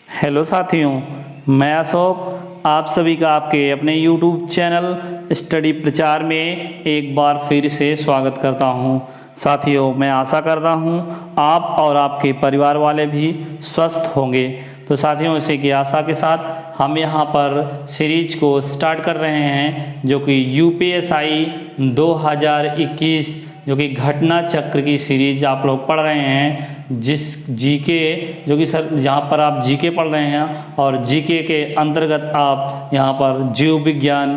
Hello साथियों, मैं अशोक आप सभी का आपके अपने YouTube चैनल स्टडी प्रचार में एक बार फिर से स्वागत करता हूं। साथियों, मैं आशा करता हूं आप और आपके परिवार वाले भी स्वस्थ होंगे। तो साथियों, इसी की आशा के साथ हम यहां पर सीरीज को स्टार्ट कर रहे हैं जो कि UPSI 2021 जो कि घटना चक्र की सीरीज आप लोग पढ़ रहे हैं, जिस जीके जो कि सर यहाँ पर आप जीके पढ़ रहे हैं और जीके के अंतर्गत आप यहाँ पर जीव विज्ञान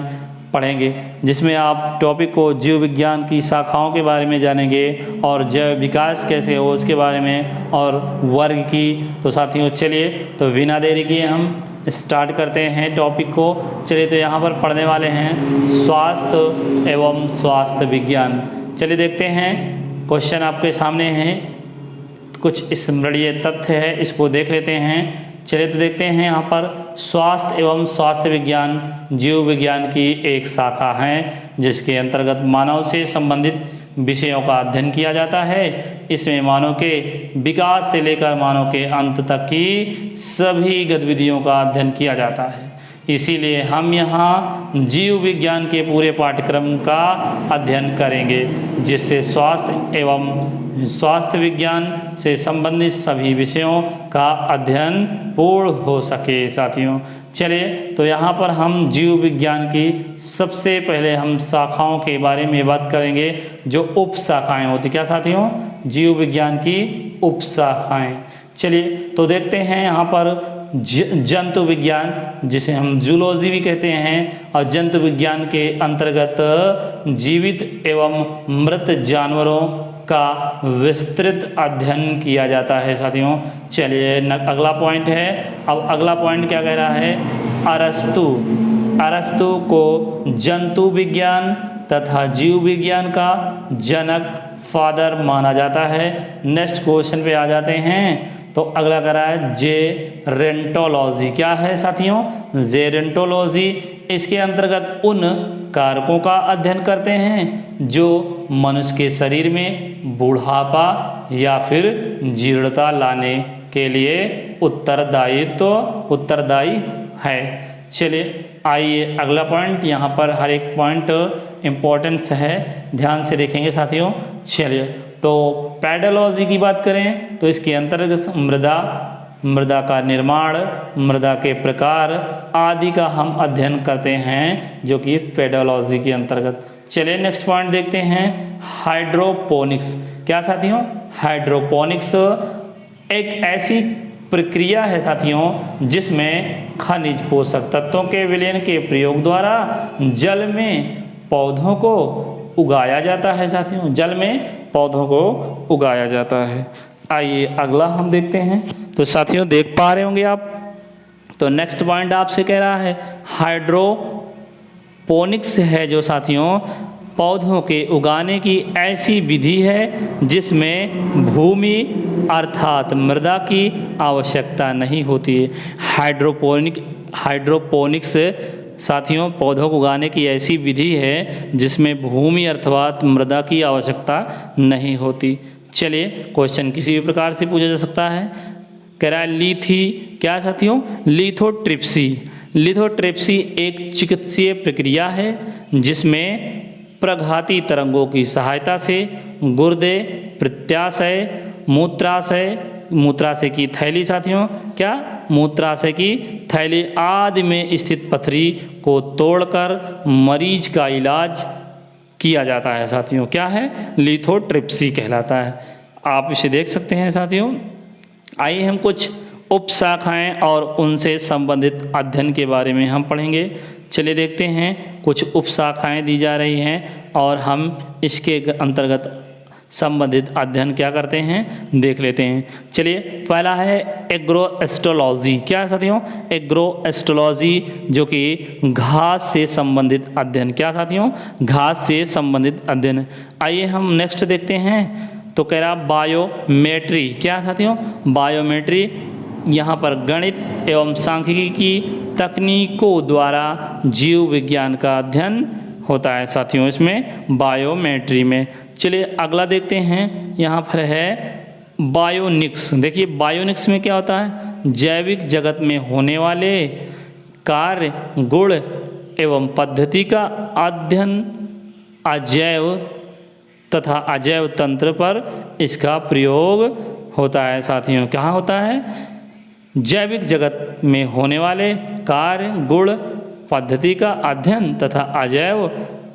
पढ़ेंगे, जिसमें आप टॉपिक को जीव विज्ञान की शाखाओं के बारे में जानेंगे और जैव विकास कैसे हो उसके बारे में और वर्ग की। तो साथियों चलिए, तो बिना देरी किए हम स्टार्ट करते हैं टॉपिक को। चलिए, तो यहाँ पर पढ़ने वाले हैं स्वास्थ्य एवं स्वास्थ्य विज्ञान। चलिए देखते हैं, क्वेश्चन आपके सामने हैं, कुछ स्मरणीय तथ्य है, इसको देख लेते हैं। चलिए तो देखते हैं, यहाँ पर स्वास्थ्य एवं स्वास्थ्य विज्ञान जीव विज्ञान की एक शाखा है जिसके अंतर्गत मानव से संबंधित विषयों का अध्ययन किया जाता है। इसमें मानव के विकास से लेकर मानव के अंत तक की सभी गतिविधियों का अध्ययन किया जाता है। इसीलिए हम यहाँ जीव विज्ञान के पूरे पाठ्यक्रम का अध्ययन करेंगे, जिससे स्वास्थ्य एवं स्वास्थ्य विज्ञान से संबंधित सभी विषयों का अध्ययन पूर्ण हो सके। साथियों चलिए, तो यहाँ पर हम जीव विज्ञान की सबसे पहले हम शाखाओं के बारे में बात करेंगे, जो उप शाखाएँ होती। क्या साथियों? जीव विज्ञान की उप शाखाएँ। चलिए तो देखते हैं, यहाँ पर जंतु विज्ञान जिसे हम जूलॉजी भी कहते हैं, और जंतु विज्ञान के अंतर्गत जीवित एवं मृत जानवरों का विस्तृत अध्ययन किया जाता है। साथियों चलिए, अगला पॉइंट है। अब अगला पॉइंट क्या कह रहा है? अरस्तु को जंतु विज्ञान तथा जीव विज्ञान का जनक फादर माना जाता है। नेक्स्ट क्वेश्चन पे आ जाते हैं। तो अगला करा है जेरेंटोलॉजी। क्या है साथियों? जेरेंटोलॉजी इसके अंतर्गत उन कारकों का अध्ययन करते हैं जो मनुष्य के शरीर में बुढ़ापा या फिर जीर्णता लाने के लिए उत्तरदायी है। चलिए आइए अगला पॉइंट, यहाँ पर हर एक पॉइंट इम्पोर्टेंस है, ध्यान से देखेंगे साथियों। चलिए, तो पेडोलॉजी की बात करें तो इसके अंतर्गत मृदा का निर्माण, मृदा के प्रकार आदि का हम अध्ययन करते हैं, जो कि पेडोलॉजी के अंतर्गत। चलिए नेक्स्ट पॉइंट देखते हैं, हाइड्रोपोनिक्स। क्या साथियों? हाइड्रोपोनिक्स एक ऐसी प्रक्रिया है साथियों जिसमें खनिज पोषक तत्वों के विलयन के प्रयोग द्वारा जल में पौधों को उगाया जाता है। साथियों जल में पौधों को उगाया जाता है। आइए अगला हम देखते हैं। तो साथियों देख पा रहे होंगे आप, तो नेक्स्ट पॉइंट आपसे कह रहा है हाइड्रोपोनिक्स है, जो साथियों पौधों के उगाने की ऐसी विधि है जिसमें भूमि अर्थात मृदा की आवश्यकता नहीं होती है। हाइड्रोपोनिक्स साथियों पौधों को उगाने की ऐसी विधि है जिसमें भूमि अर्थात मृदा की आवश्यकता नहीं होती। चलिए, क्वेश्चन किसी भी प्रकार से पूछा जा सकता है। कह रहा है क्या साथियों? लिथोट्रिप्सी एक चिकित्सीय प्रक्रिया है जिसमें प्रघाती तरंगों की सहायता से गुर्दे, पित्ताशय, मूत्राशय की थैली, साथियों क्या? मूत्राशय की थैली आदि में स्थित पथरी को तोड़कर मरीज का इलाज किया जाता है। साथियों क्या है? लिथोट्रिप्सी कहलाता है। आप इसे देख सकते हैं साथियों। आइए हम कुछ उप शाखाएँ और उनसे संबंधित अध्ययन के बारे में हम पढ़ेंगे। चलिए देखते हैं, कुछ उप शाखाएँ दी जा रही हैं और हम इसके अंतर्गत संबंधित अध्ययन क्या करते हैं देख लेते हैं। चलिए, पहला है एग्रोएस्ट्रोलॉजी। क्या है साथियों? एग्रोएस्ट्रोलॉजी जो कि घास से संबंधित अध्ययन। क्या साथियों? घास से संबंधित अध्ययन। आइए हम नेक्स्ट देखते हैं। तो कह रहा बायोमेट्री। क्या साथियों? बायोमेट्री यहाँ पर गणित एवं सांख्यिकी की तकनीकों द्वारा जीव विज्ञान का अध्ययन होता है साथियों, इसमें बायोमेट्री में। चलिए अगला देखते हैं, यहाँ पर है बायोनिक्स। देखिए बायोनिक्स में क्या होता है? जैविक जगत में होने वाले कार्य, गुण एवं पद्धति का अध्ययन अजैव तथा अजैव तंत्र पर इसका प्रयोग होता है। साथियों, कहाँ होता है? जैविक जगत में होने वाले कार्य, गुण, पद्धति का अध्ययन तथा अजैव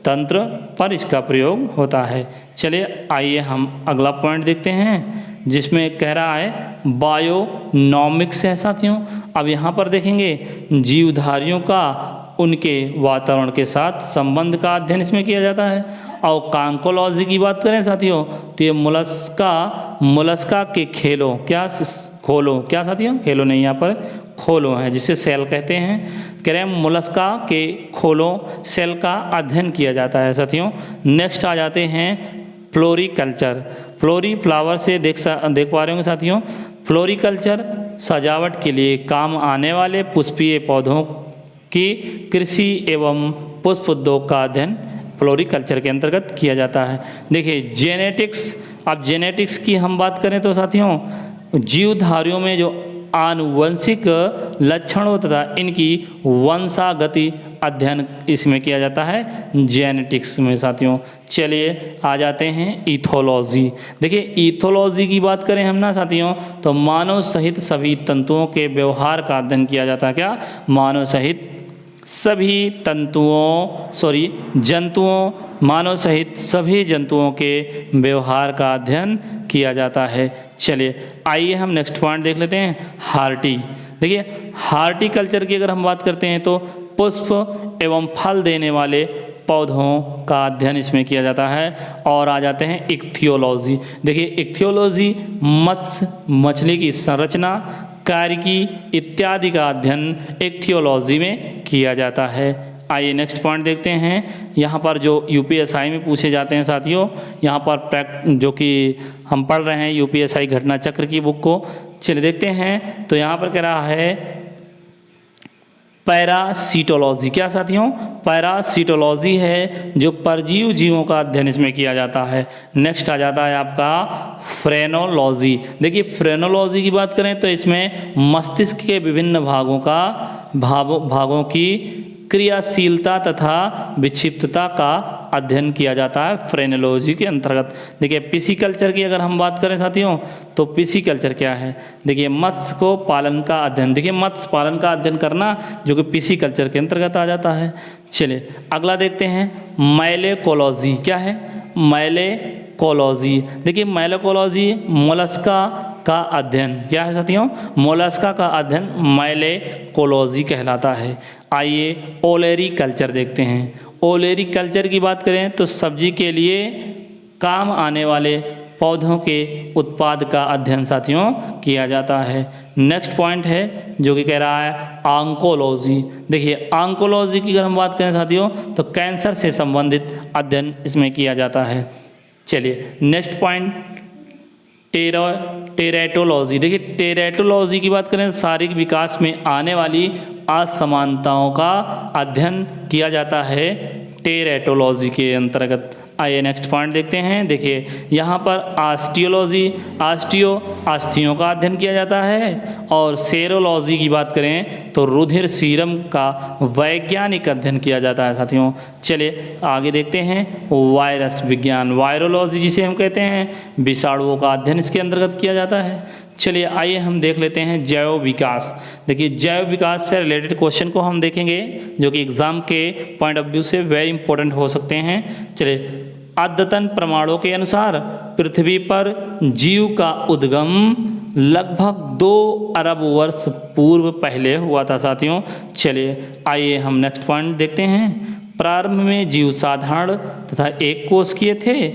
तंत्र पर इसका प्रयोग होता है। चलिए आइए हम अगला पॉइंट देखते हैं, जिसमें कह रहा है बायोनॉमिक्स है। साथियों, अब यहाँ पर देखेंगे जीवधारियों का उनके वातावरण के साथ संबंध का अध्ययन इसमें किया जाता है। और कांकोलॉजी की बात करें साथियों, तो ये मोलस्का के खोलो, क्या साथियों? खेलो नहीं, यहाँ पर खोलो है, जिसे सेल कहते हैं। कह रहे हैं मोलस्का के खोलों, सेल का अध्ययन किया जाता है। साथियों, नेक्स्ट आ जाते हैं फ्लोरिकल्चर। फ्लावर से देख पा रहे होंगे साथियों, फ्लोरिकल्चर सजावट के लिए काम आने वाले पुष्पीय पौधों की कृषि एवं पुष्प उद्योग का अध्ययन फ्लोरिकल्चर के अंतर्गत किया जाता है। देखिए जेनेटिक्स, अब जेनेटिक्स की हम बात करें तो साथियों, जीवधारियों में जो आनुवंशिक लक्षणों तथा इनकी वंशागति अध्ययन इसमें किया जाता है जेनेटिक्स में। साथियों, चलिए आ जाते हैं इथोलॉजी। देखिए इथोलॉजी की बात करें हम ना साथियों, तो मानव सहित सभी तंतुओं के व्यवहार का अध्ययन किया जाता है। क्या? मानव सहित सभी मानव सहित सभी जंतुओं के व्यवहार का अध्ययन किया जाता है। चलिए आइए हम नेक्स्ट पॉइंट देख लेते हैं, हार्टी। देखिए हार्टिकल्चर की अगर हम बात करते हैं तो पुष्प एवं फल देने वाले पौधों का अध्ययन इसमें किया जाता है। और आ जाते हैं इक्थियोलॉजी। देखिए इक्थियोलॉजी मछली की संरचना, कार्यकी इत्यादि का अध्ययन इक्थियोलॉजी में किया जाता है। आइए नेक्स्ट पॉइंट देखते हैं, यहाँ पर जो यूपीएसआई में पूछे जाते हैं साथियों, यहाँ पर जो कि हम पढ़ रहे हैं यूपीएसआई घटना चक्र की बुक को। चलिए देखते हैं, तो यहाँ पर कह रहा है पैरासीटोलॉजी। क्या साथियों? पैरासीटोलॉजी है जो परजीव जीवों का अध्ययन इसमें किया जाता है। नेक्स्ट आ जाता है आपका फ्रेनोलॉजी। देखिए फ्रेनोलॉजी की बात करें तो इसमें मस्तिष्क के विभिन्न भागों की क्रियाशीलता तथा विक्षिप्तता का अध्ययन किया जाता है फ्रेनोलॉजी के अंतर्गत। देखिए पिसीकल्चर की अगर हम बात करें साथियों, तो पिसीकल्चर क्या है? देखिए मत्स्य को पालन का अध्ययन, देखिए मत्स्य पालन का अध्ययन करना जो कि पिसीकल्चर के अंतर्गत आ जाता है। चलिए अगला देखते हैं मैलेकोलॉजी। क्या है? मैलेकोलॉजी। देखिए मैलेकोलॉजी मोलस्का का अध्ययन, क्या है साथियों? मोलस्का का अध्ययन मैलेकोलॉजी कहलाता है। आइए ओलेरी कल्चर देखते हैं। ओलेरी कल्चर की बात करें तो सब्जी के लिए काम आने वाले पौधों के उत्पाद का अध्ययन साथियों किया जाता है। नेक्स्ट पॉइंट है जो कि कह रहा है ऑन्कोलॉजी। देखिए ऑन्कोलॉजी की अगर हम बात करें साथियों, तो कैंसर से संबंधित अध्ययन इसमें किया जाता है। चलिए नेक्स्ट पॉइंट टेरेटोलॉजी। देखिए टेरेटोलॉजी की बात करें, शारीरिक विकास में आने वाली असमानताओं का अध्ययन किया जाता है टेरेटोलॉजी के अंतर्गत। आइए नेक्स्ट पॉइंट देखते हैं। देखिए यहाँ पर अस्थियों का अध्ययन किया जाता है। और सेरोलॉजी की बात करें तो रुधिर सीरम का वैज्ञानिक अध्ययन किया जाता है साथियों। चलिए आगे देखते हैं वायरस विज्ञान, वायरोलॉजी जिसे हम कहते हैं, विषाणुओं का अध्ययन इसके अंतर्गत किया जाता है। चलिए आइए हम देख लेते हैं जैव विकास। देखिए जैव विकास से रिलेटेड क्वेश्चन को हम देखेंगे जो कि एग्जाम के पॉइंट ऑफ व्यू से वेरी इंपॉर्टेंट हो सकते हैं। चलिए अद्यतन प्रमाणों के अनुसार पृथ्वी पर जीव का उद्गम लगभग 2 अरब वर्ष पूर्व पहले हुआ था साथियों। चलिए आइए हम नेक्स्ट पॉइंट देखते हैं। प्रारंभ में जीव साधारण तथा एक कोशिकीय थे,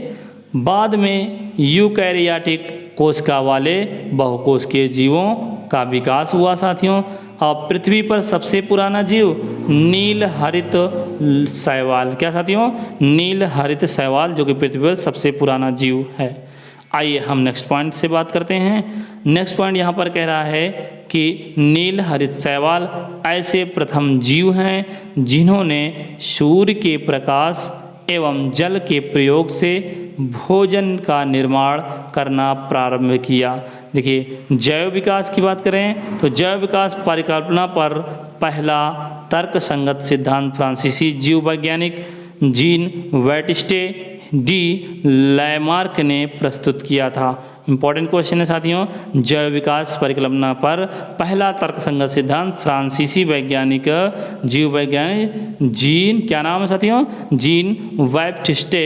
बाद में यूकैरियोटिक कोशिका वाले बहुकोशिकीय जीवों का विकास हुआ साथियों। अब पृथ्वी पर सबसे पुराना जीव नील हरित शैवाल, क्या साथियों? नील हरित शैवाल जो कि पृथ्वी पर सबसे पुराना जीव है। आइए हम नेक्स्ट पॉइंट से बात करते हैं। नेक्स्ट पॉइंट यहाँ पर कह रहा है कि नील हरित शैवाल ऐसे प्रथम जीव हैं जिन्होंने सूर्य के प्रकाश एवं जल के प्रयोग से भोजन का निर्माण करना प्रारंभ किया। देखिए जैव विकास की बात करें तो जैव विकास परिकल्पना पर पहला तर्क संगत सिद्धांत फ्रांसीसी जीव वैज्ञानिक जीन बैटिस्टे डी लैमार्क ने प्रस्तुत किया था। इंपॉर्टेंट क्वेश्चन है साथियों, जैव विकास परिकल्पना पर पहला तर्कसंगत सिद्धांत फ्रांसीसी वैज्ञानिक जीव वैज्ञानिक जीन, क्या नाम है साथियों, जीन बैप्टिस्टे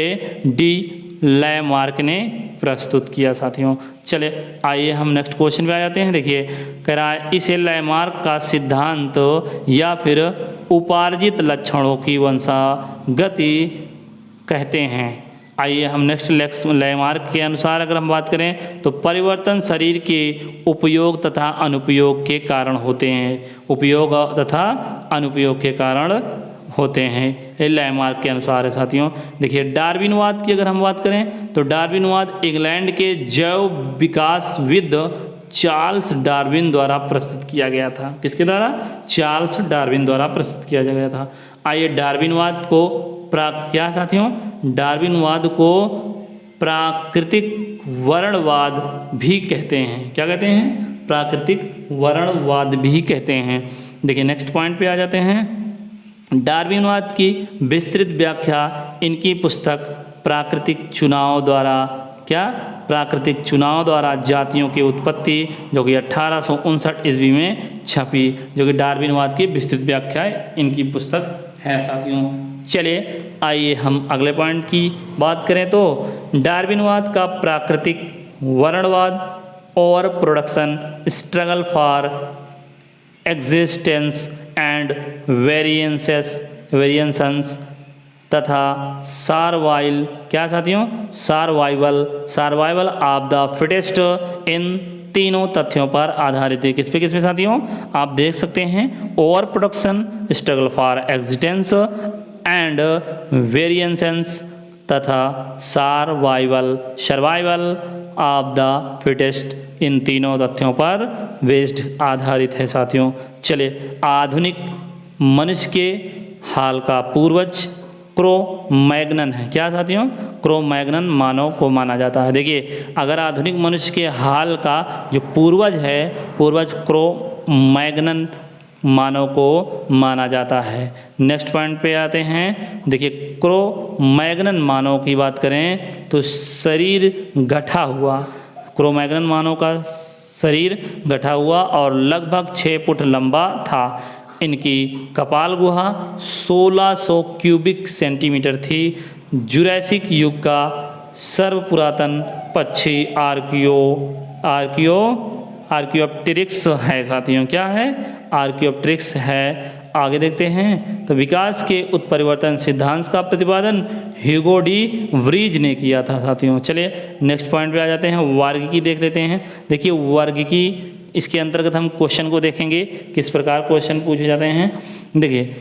डी लैमार्क ने प्रस्तुत किया साथियों। चले आइए हम नेक्स्ट क्वेश्चन पे आ जाते हैं। देखिए कह रहा है इसे लैमार्क का सिद्धांत या फिर उपार्जित लक्षणों की वंशागति कहते हैं। आइए हम नेक्स्ट लैमार्क के अनुसार अगर हम बात करें तो परिवर्तन शरीर के उपयोग तथा अनुपयोग के कारण होते हैं, उपयोग तथा अनुपयोग के कारण होते हैं, ये लैमार्क के अनुसार है साथियों। देखिए डार्विनवाद की अगर हम बात करें तो डार्विनवाद इंग्लैंड के जैव विकासविद चार्ल्स डार्विन द्वारा प्रस्तुत किया गया था। किसके द्वारा? चार्ल्स डार्विन द्वारा प्रस्तुत किया गया था। आइए डार्विनवाद को क्या साथियों, डार्विनवाद को प्राकृतिक वर्णवाद भी कहते हैं। क्या कहते हैं? प्राकृतिक वर्णवाद भी कहते हैं। देखिए नेक्स्ट पॉइंट पे आ जाते हैं। डार्विनवाद की विस्तृत व्याख्या इनकी पुस्तक प्राकृतिक चुनाव द्वारा, क्या? प्राकृतिक चुनाव द्वारा जातियों की उत्पत्ति, जो कि 1859 ईस्वी में छपी, जो कि डार्विनवाद की विस्तृत व्याख्या इनकी पुस्तक है साथियों। चलिए आइए हम अगले पॉइंट की बात करें तो डार्विनवाद का प्राकृतिक वर्णवाद और production struggle for existence and variations तथा सर्वाइवल, क्या साथियों? सर्वाइवल ऑफ द फिटेस्ट, इन तीनों तथ्यों पर आधारित है। किस पे साथियों? आप देख सकते हैं, over production, struggle for existence and variations तथा सर्वाइवल ऑफ द फिटेस्ट, इन तीनों तथ्यों पर बेस्ड आधारित है साथियों। चलिए आधुनिक मनुष्य के हाल का पूर्वज क्रो-मैग्नन है। क्या साथियों? क्रो-मैग्नन मानव को माना जाता है। देखिए अगर आधुनिक मनुष्य के हाल का जो पूर्वज है, पूर्वज क्रो-मैग्नन मानव को माना जाता है। नेक्स्ट पॉइंट पे आते हैं। देखिए क्रो-मैग्नन मानव की बात करें तो शरीर गठा हुआ, क्रो-मैग्नन मानव का शरीर गठा हुआ और लगभग 6 फुट लंबा था। इनकी कपाल गुहा 1600 क्यूबिक सेंटीमीटर थी। जुरैसिक युग का सर्वपुरातन पक्षी आर्कियोप्टेरिक्स है साथियों। क्या है? आर्कियोप्टेरिक्स है। आगे देखते हैं तो विकास के उत्परिवर्तन सिद्धांत का प्रतिपादन ह्यूगो डी व्रीज ने किया था साथियों। चलिए नेक्स्ट पॉइंट पे आ जाते हैं, वर्गीकी देख लेते हैं। देखिए वर्गीकी, इसके अंतर्गत हम क्वेश्चन को देखेंगे किस प्रकार क्वेश्चन पूछे जाते हैं। देखिए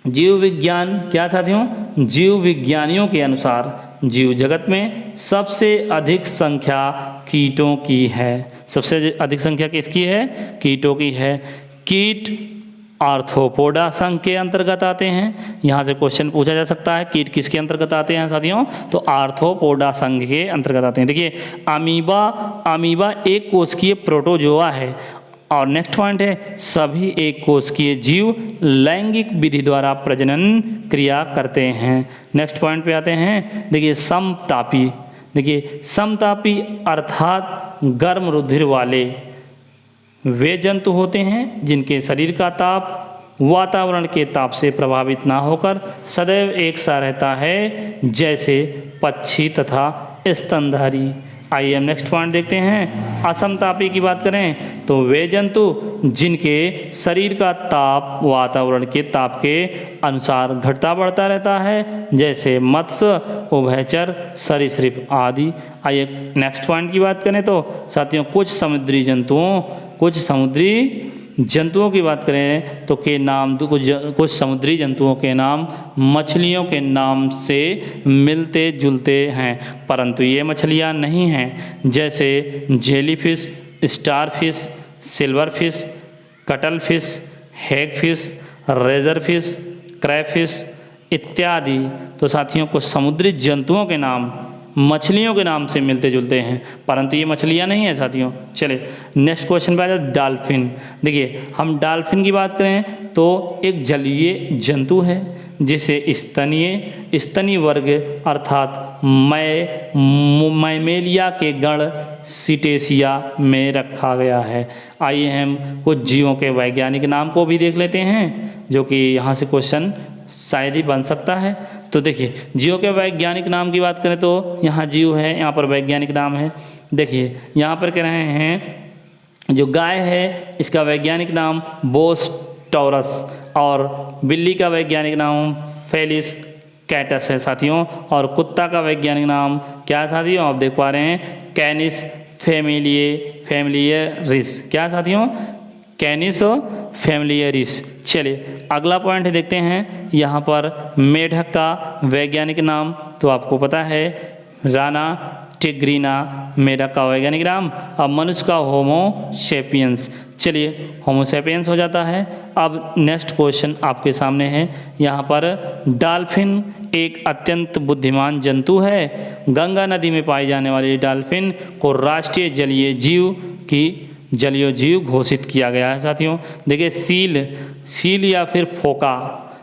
जीव विज्ञान, क्या साथियों? जीव विज्ञानियों के अनुसार जीव जगत में सबसे अधिक संख्या कीटों की है। सबसे अधिक संख्या किसकी है? कीटों की है। कीट आर्थ्रोपोडा संघ के अंतर्गत आते हैं। यहाँ से क्वेश्चन पूछा जा सकता है कीट किसके अंतर्गत आते हैं साथियों? तो आर्थ्रोपोडा संघ के अंतर्गत आते हैं। देखिए अमीबा एक कोशिकीय प्रोटोजोआ है। और नेक्स्ट पॉइंट है सभी एक कोशिकीय जीव लैंगिक विधि द्वारा प्रजनन क्रिया करते हैं। नेक्स्ट पॉइंट पे आते हैं। देखिए समतापी, देखिए समतापी अर्थात गर्म रुधिर वाले वे जंतु होते हैं जिनके शरीर का ताप वातावरण के ताप से प्रभावित ना होकर सदैव एक सा रहता है, जैसे पक्षी तथा स्तनधारी। आइए हम नेक्स्ट पॉइंट देखते हैं। असमतापी की बात करें तो वे जंतु जिनके शरीर का ताप वातावरण के ताप के अनुसार घटता बढ़ता रहता है, जैसे मत्स्य, उभयचर, सरीसृप आदि। आइए नेक्स्ट पॉइंट की बात करें तो साथियों कुछ समुद्री जंतुओं की बात करें तो के नाम, कुछ समुद्री जंतुओं के नाम मछलियों के नाम से मिलते जुलते हैं, परंतु ये मछलियाँ नहीं हैं, जैसे jellyfish, starfish, silverfish, cuttlefish, hagfish, razorfish, crayfish इत्यादि। तो साथियों कुछ समुद्री जंतुओं के नाम मछलियों के नाम से मिलते जुलते हैं, परंतु ये मछलियाँ नहीं है साथियों। चले नेक्स्ट क्वेश्चन पे आ जाए, डॉल्फिन। देखिए हम डॉल्फिन की बात करें तो एक जलीय जंतु है जिसे स्तनीय वर्ग अर्थात मैमेलिया के गण सिटेसिया में रखा गया है। आइए हम कुछ जीवों के वैज्ञानिक नाम को भी देख लेते हैं, जो कि यहाँ से क्वेश्चन शायद ही बन सकता है। तो देखिए जीवों के वैज्ञानिक नाम की बात करें तो यहाँ जीव है, यहाँ पर वैज्ञानिक नाम है। देखिए यहाँ पर कह रहे हैं जो गाय है इसका वैज्ञानिक नाम बोस टॉरस और बिल्ली का वैज्ञानिक नाम फेलिस कैटस है साथियों। और कुत्ता का वैज्ञानिक नाम क्या है साथियों, आप देख पा रहे हैं कैनिस फैमिलियरिस। क्या साथियों, कैनिस फैमिलियरिस। चलिए अगला पॉइंट देखते हैं, यहाँ पर मेढक का वैज्ञानिक नाम तो आपको पता है राना टिग्रीना मेढक का वैज्ञानिक नाम। अब मनुष्य का होमो सेपियंस। चलिए होमो सेपियंस हो जाता है। अब नेक्स्ट क्वेश्चन आपके सामने है, यहाँ पर डॉल्फिन एक अत्यंत बुद्धिमान जंतु है। गंगा नदी में पाई जाने वाली डॉल्फिन को राष्ट्रीय जलीय जीव घोषित किया गया है साथियों। देखिए सील या फिर फोका,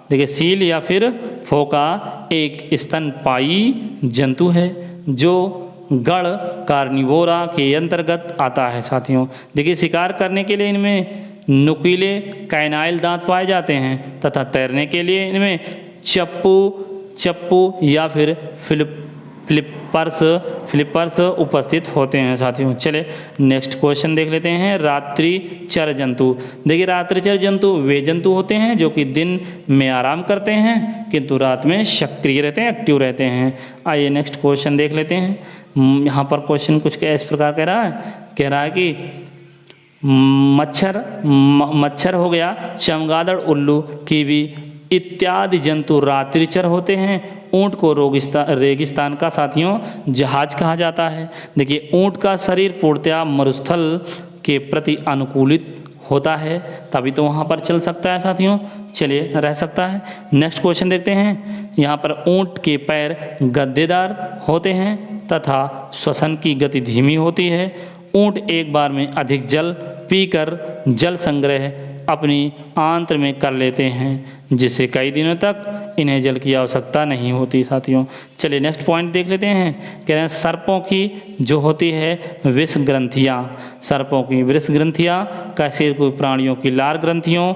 देखिए सील या फिर फोका एक स्तनपायी जंतु है जो गण कार्निवोरा के अंतर्गत आता है साथियों। देखिए शिकार करने के लिए इनमें नुकीले कैनाइल दांत पाए जाते हैं तथा तैरने के लिए इनमें चप्पू या फिर फ्लिपर्स उपस्थित होते हैं साथियों। चले नेक्स्ट क्वेश्चन देख लेते हैं, रात्रिचर जंतु। देखिए रात्रिचर जंतु वे जंतु होते हैं जो कि दिन में आराम करते हैं किंतु रात में सक्रिय रहते हैं, एक्टिव रहते हैं। आइए नेक्स्ट क्वेश्चन देख लेते हैं। यहाँ पर क्वेश्चन कुछ इस प्रकार कह रहा है कि मच्छर हो गया, चमगादड़, उल्लू, कीवी इत्यादि जंतु रात्रिचर होते हैं। ऊंट को रेगिस्तान का साथियों जहाज कहा जाता है। देखिए ऊंट का शरीर पूर्णतया मरुस्थल के प्रति अनुकूलित होता है, तभी तो वहाँ पर चल सकता है साथियों, चलिए रह सकता है। नेक्स्ट क्वेश्चन देखते हैं, यहाँ पर ऊंट के पैर गद्देदार होते हैं तथा श्वसन की गति धीमी होती है। ऊंट एक बार में अधिक जल पीकर जल संग्रह अपनी आंत्र में कर लेते हैं, जिससे कई दिनों तक इन्हें जल की आवश्यकता नहीं होती साथियों। चलिए नेक्स्ट पॉइंट देख लेते हैं। कह रहे हैं सर्पों की जो होती है विष ग्रंथियाँ, सर्पों की विष ग्रंथियाँ कशेरुकी प्राणियों की लार ग्रंथियों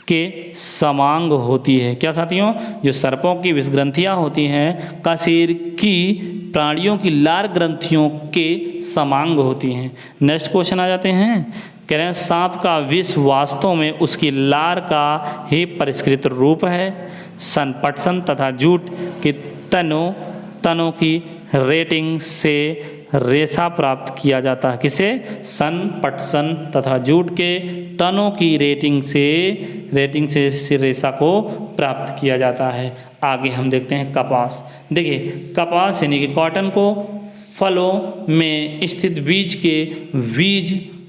के समांग होती है। क्या साथियों, जो सर्पों की विष ग्रंथियाँ होती हैं कशेरुकी प्राणियों की लार ग्रंथियों के समांग होती हैं। नेक्स्ट क्वेश्चन आ जाते हैं, कह रहे हैं सांप का विष वास्तव में उसकी लार का ही परिष्कृत रूप है। सन पटसन तथा जूट के तनों की रेटिंग से रेशा प्राप्त किया जाता है। किसे, सन पटसन तथा जूट के तनों की रेटिंग से रेशा को प्राप्त किया जाता है। आगे हम देखते हैं कपास। देखिए कपास यानी कि कॉटन को फलों में स्थित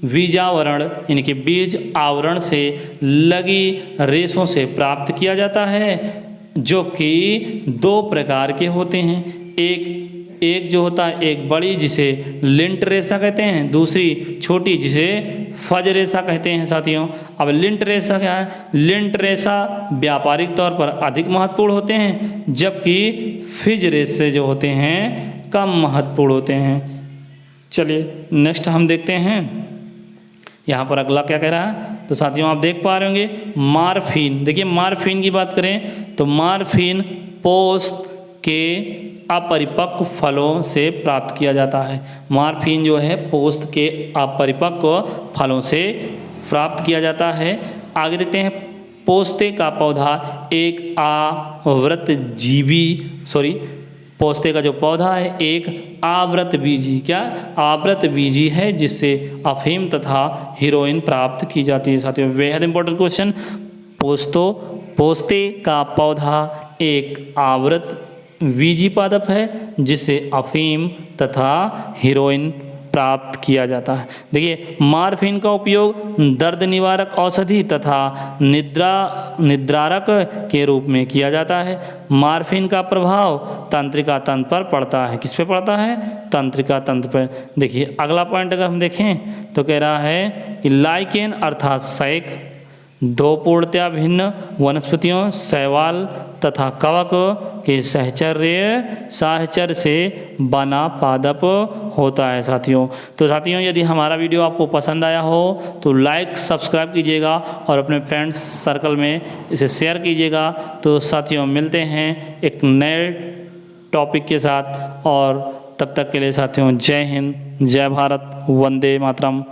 बीजावरण यानी कि बीज आवरण से लगी रेशों से प्राप्त किया जाता है, जो कि दो प्रकार के होते हैं। एक जो होता है एक बड़ी जिसे लिंट रेशा कहते हैं, दूसरी छोटी जिसे फज रेशा कहते हैं साथियों। अब लिंट रेशा क्या है, लिंट रेशा व्यापारिक तौर पर अधिक महत्वपूर्ण होते हैं, जबकि फिज रेशे जो होते हैं कम महत्वपूर्ण होते हैं। चलिए नेक्स्ट हम देखते हैं, यहाँ पर अगला क्या कह रहा है, तो साथियों आप देख पा रहे होंगे मार्फिन। देखिए मार्फिन की बात करें तो मार्फिन पोस्त के अपरिपक्व फलों से प्राप्त किया जाता है। मार्फिन जो है पोस्त के अपरिपक्व फलों से प्राप्त किया जाता है। आगे देखते हैं, पोस्ते का पौधा एक पोस्ते का जो पौधा है एक आवृत बीजी है, जिससे अफीम तथा हीरोइन प्राप्त की जाती है साथियों। बेहद इंपॉर्टेंट क्वेश्चन, पोस्ते का पौधा एक आवृत बीजी पादप है जिससे अफीम तथा हीरोइन प्राप्त किया जाता है। देखिए, मॉर्फिन का उपयोग दर्द निवारक औषधि तथा निद्रारक के रूप में किया जाता है। मॉर्फिन का प्रभाव तंत्रिका तंत्र पर पड़ता है। किस पे पड़ता है? तंत्रिका तंत्र पर। देखिए, अगला पॉइंट अगर हम देखें तो कह रहा है कि लाइकेन अर्थात शैक दो पूर्णतया भिन्न वनस्पतियों शैवाल तथा कवक के साहचर्य से बना पादप होता है साथियों। तो साथियों, यदि हमारा वीडियो आपको पसंद आया हो तो लाइक सब्सक्राइब कीजिएगा और अपने फ्रेंड्स सर्कल में इसे शेयर कीजिएगा। तो साथियों, मिलते हैं एक नए टॉपिक के साथ, और तब तक के लिए साथियों, जय हिंद, जय भारत, वंदे मातरम।